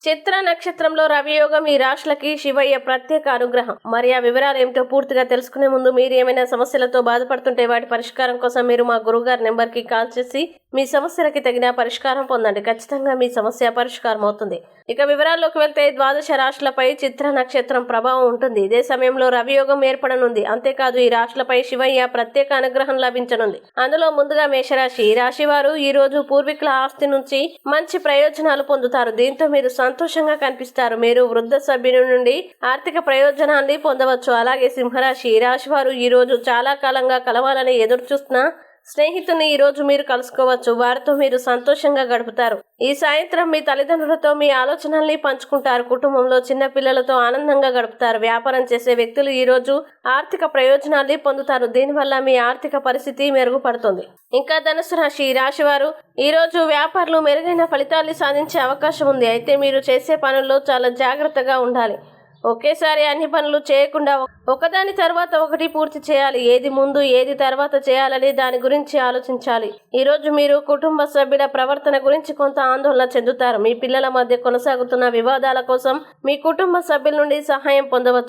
చిత్ర నక్షత్రంలో రవియోగం ఈ రాశులకి శివయ్య ప్రత్యేక అనుగ్రహం. మరి ఆ వివరాలు ఏమిటో పూర్తిగా తెలుసుకునే ముందు మీరు ఏమైనా సమస్యలతో బాధపడుతుంటే వాటి పరిష్కారం కోసం మీరు మా గురువుగారి నెంబర్కి కాల్ చేసి మీ సమస్యలకి తగిన పరిష్కారం పొందండి. ఖచ్చితంగా మీ సమస్య పరిష్కారం అవుతుంది. ఇక వివరాల్లోకి వెళ్తే ద్వాదశ రాశులపై చిత్ర నక్షత్రం ప్రభావం ఉంటుంది. ఇదే సమయంలో రవియోగం ఏర్పడనుంది. అంతేకాదు ఈ రాశులపై శివయ్య ప్రత్యేక అనుగ్రహం లభించనుంది. అందులో ముందుగా మేషరాశి. ఈ రాశి వారు ఈ రోజు పూర్వీకుల ఆస్తి నుంచి మంచి ప్రయోజనాలు పొందుతారు. దీంతో మీరు సంతోషంగా కనిపిస్తారు. మీరు వృద్ధ సభ్యుల నుండి ఆర్థిక ప్రయోజనాన్ని పొందవచ్చు. అలాగే సింహరాశి. ఈ రాశి వారు ఈ రోజు చాలా కాలంగా కలవాలని ఎదురు చూస్తున్న స్నేహితుని ఈ రోజు మీరు కలుసుకోవచ్చు. వారితో మీరు సంతోషంగా గడుపుతారు. ఈ సాయంత్రం మీ తల్లిదండ్రులతో మీ ఆలోచనల్ని పంచుకుంటారు. కుటుంబంలో చిన్న పిల్లలతో ఆనందంగా గడుపుతారు. వ్యాపారం చేసే వ్యక్తులు ఈ రోజు ఆర్థిక ప్రయోజనాల్ని పొందుతారు. దీనివల్ల మీ ఆర్థిక పరిస్థితి మెరుగుపడుతుంది. ఇంకా ధనుసు రాశి. ఈ రాశి వారు ఈ రోజు వ్యాపారులు మెరుగైన ఫలితాల్ని సాధించే అవకాశం ఉంది. అయితే మీరు చేసే పనుల్లో చాలా జాగ్రత్తగా ఉండాలి. ఒకేసారి అన్ని పనులు చేయకుండా ఒకదాని తర్వాత ఒకటి పూర్తి చేయాలి. ఏది ముందు ఏది తర్వాత చేయాలని దాని గురించి ఆలోచించాలి. ఈ రోజు మీరు కుటుంబ సభ్యుల ప్రవర్తన గురించి కొంత ఆందోళన చెందుతారు. మీ పిల్లల మధ్య కొనసాగుతున్న వివాదాల కోసం మీ కుటుంబ సభ్యుల నుండి సహాయం పొందవచ్చు.